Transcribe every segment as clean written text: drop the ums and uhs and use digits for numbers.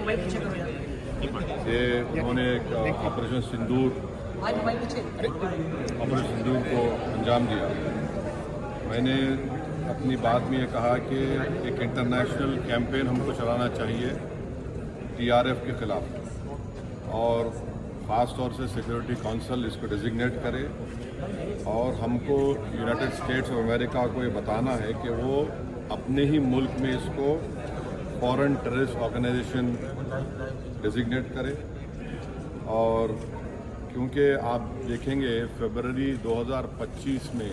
یہ انہوں نے ایک آپریشن سندور کو انجام دیا. میں نے اپنی بات میں یہ کہا کہ ایک انٹرنیشنل کیمپین ہم کو چلانا چاہیے TRF کے خلاف، اور خاص طور سے سیکورٹی کونسل اس کو ڈیزگنیٹ کرے، اور ہم کو یونائٹڈ اسٹیٹس آف امریکہ کو یہ بتانا ہے کہ وہ اپنے ہی ملک میں اس کو فورن ٹیررسٹ آرگنائزیشن ڈیزگنیٹ کرے. اور کیونکہ آپ دیکھیں گے فیبروری 2025 میں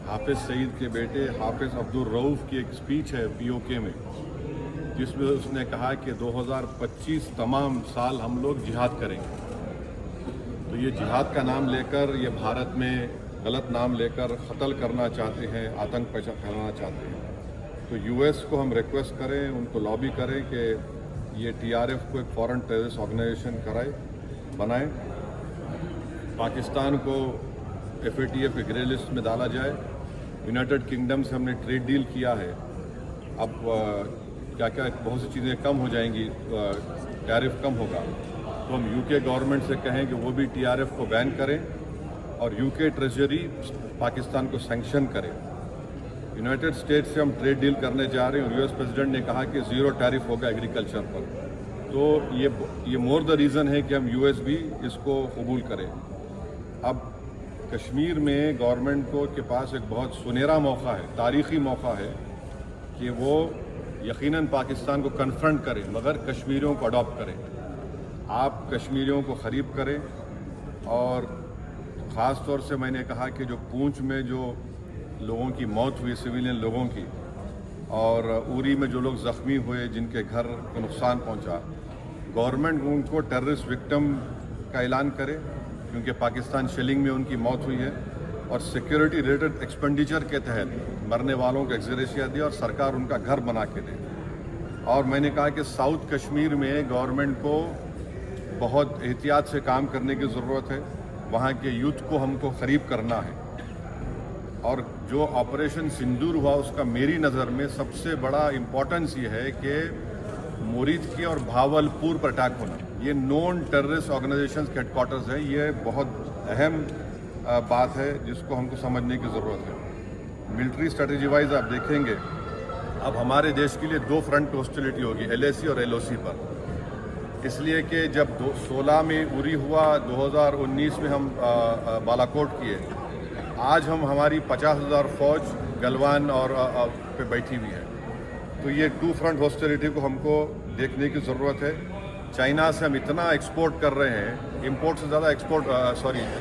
حافظ سعید کے بیٹے حافظ عبدالرؤف کی ایک اسپیچ ہے POK میں، جس میں اس نے کہا کہ 2025 تمام سال ہم لوگ جہاد کریں گے. تو یہ جہاد کا نام لے کر، یہ بھارت میں غلط نام لے کر قتل کرنا چاہتے ہیں، آتنک پھیلانا چاہتے ہیں. تو US کو ہم ریکویسٹ کریں، ان کو لابی کریں کہ یہ TRF کو ایک فورن ٹیررسٹ آرگنائزیشن بنائیں. پاکستان کو FATF کے گرے لسٹ میں ڈالا جائے. یونائٹڈ کنگڈم سے ہم نے ٹریڈ ڈیل کیا ہے، اب کیا بہت سی چیزیں کم ہو جائیں گی، ٹیرف کم ہوگا. تو ہم UK گورنمنٹ سے کہیں کہ وہ بھی TRF کو بین کریں، اور UK ٹریجری پاکستان کو سینکشن کرے. یونائٹڈ اسٹیٹس سے ہم ٹریڈ ڈیل کرنے جا رہے ہیں، اور US پریزیڈنٹ نے کہا کہ 0 ٹیرف ہوگا ایگریکلچر پر. تو یہ مور دا ریزن ہے کہ ہم US بھی اس کو قبول کریں. اب کشمیر میں گورنمنٹ کے پاس ایک بہت سنہرا موقع ہے، تاریخی موقع ہے کہ وہ یقیناً پاکستان کو کنفرنٹ کریں، مگر کشمیریوں کو اڈاپٹ کریں. آپ کشمیریوں کو قریب کریں. اور خاص طور سے میں نے کہا کہ جو پونچھ میں جو لوگوں کی موت ہوئی، سویلین لوگوں کی، اور اوری میں جو لوگ زخمی ہوئے، جن کے گھر کو نقصان پہنچا، گورنمنٹ ان کو ٹیررسٹ وکٹم کا اعلان کرے، کیونکہ پاکستان شیلنگ میں ان کی موت ہوئی ہے، اور سیکیورٹی ریلیٹڈ ایکسپینڈیچر کے تحت مرنے والوں کو ایکسگریشیا دے، اور سرکار ان کا گھر بنا کے دے. اور میں نے کہا کہ ساؤتھ کشمیر میں گورنمنٹ کو بہت احتیاط سے کام کرنے کی ضرورت ہے. وہاں کے یوتھ کو ہم کو قریب کرنا ہے. اور جو آپریشن سندور ہوا، اس کا میری نظر میں سب سے بڑا امپورٹنس یہ ہے کہ مورید کی اور بھاولپور پر اٹیک ہونا، یہ نون ٹیررسٹ آرگنائزیشنز کے ہیڈ کوارٹرز ہیں. یہ بہت اہم بات ہے جس کو ہم کو سمجھنے کی ضرورت ہے. ملٹری اسٹریٹجی وائز آپ دیکھیں گے اب ہمارے دیش کے لیے 2 فرنٹ ہاسٹیلٹی ہوگی، LAC اور LOC پر. اس لیے کہ جب 2016 میں اوری ہوا، 2019 میں ہم بالاکوٹ کیے، آج ہماری 50,000 فوج گلوان اور پہ بیٹھی ہوئی ہے. تو یہ 2 فرنٹ ہاسٹیلٹی کو ہم کو دیکھنے کی ضرورت ہے. چائنا سے ہم اتنا ایکسپورٹ کر رہے ہیں، امپورٹ سے زیادہ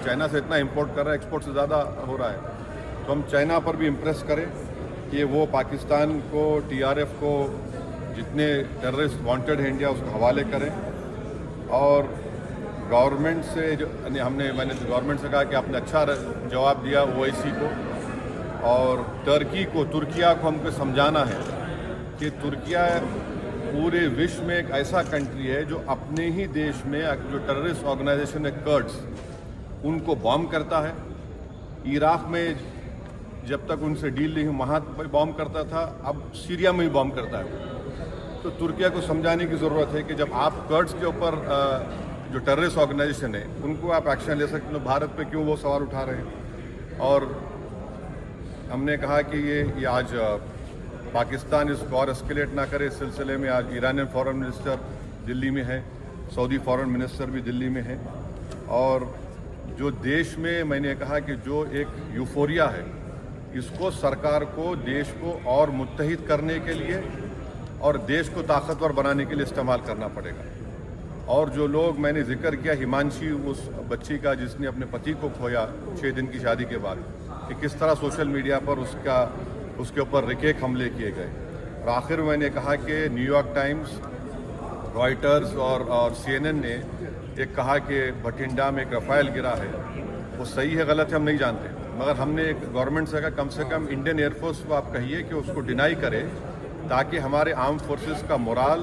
چائنا سے اتنا امپورٹ کر رہے ہیں، ایکسپورٹ سے زیادہ ہو رہا ہے. تو ہم چائنا پر بھی امپریس کریں کہ وہ پاکستان کو، TRF کو، جتنے ٹیررسٹ وانٹڈ ہیں انڈیا، اس کو حوالے کریں. اور گورنمنٹ سے میں نے گورنمنٹ سے کہا کہ آپ نے اچھا جواب دیا OIC کو، اور ترکیہ کو ہم کو سمجھانا ہے کہ ترکیہ پورے وشو میں ایک ایسا کنٹری ہے جو اپنے ہی دیش میں جو ٹیررسٹ آرگنائزیشن ہے کرڈز، ان کو بام کرتا ہے. عراق میں جب تک ان سے ڈیل نہیں وہاں بام کرتا تھا، اب سیریا میں بھی بام کرتا ہے. تو ترکیہ کو سمجھانے کی ضرورت ہے کہ جب آپ کرڈز کے اوپر جو ٹیررسٹ آرگنائزیشن ہے ان کو آپ ایکشن لے سکتے ہیں، تو بھارت پہ کیوں وہ سوال اٹھا رہے ہیں. اور ہم نے کہا کہ یہ آج پاکستان اس کو اور اسکیلیٹ نہ کرے. اس سلسلے میں آج ایرانین فارن منسٹر دلی میں ہے، سعودی فارن منسٹر بھی دلی میں ہے. اور جو دیش میں نے کہا کہ جو ایک یوفوریا ہے، اس کو سرکار کو دیش کو اور متحد کرنے کے لیے اور دیش کو طاقتور بنانے کے لیے استعمال کرنا پڑے گا. اور جو لوگ میں نے ذکر کیا، ہمانشی اس بچی کا جس نے اپنے پتی کو کھویا 6 دن کی شادی کے بعد، کہ کس طرح سوشل میڈیا پر اس کے اوپر رکیک حملے کیے گئے. اور آخر میں نے کہا کہ نیو یارک ٹائمز، رائٹرز اور CNN نے ایک کہا کہ بھٹنڈا میں ایک رفائل گرا ہے. وہ صحیح ہے غلط ہے ہم نہیں جانتے، مگر ہم نے ایک گورنمنٹ سے کہا کم سے کم انڈین ایئر فورس کو آپ کہیے کہ اس کو ڈینائی کرے، تاکہ ہمارے آرم فورسز کا مورال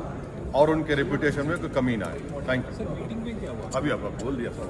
اور ان کے ریپوٹیشن میں کوئی کمی نہ آئے. Thank you. ابھی آپ بول دیا سر.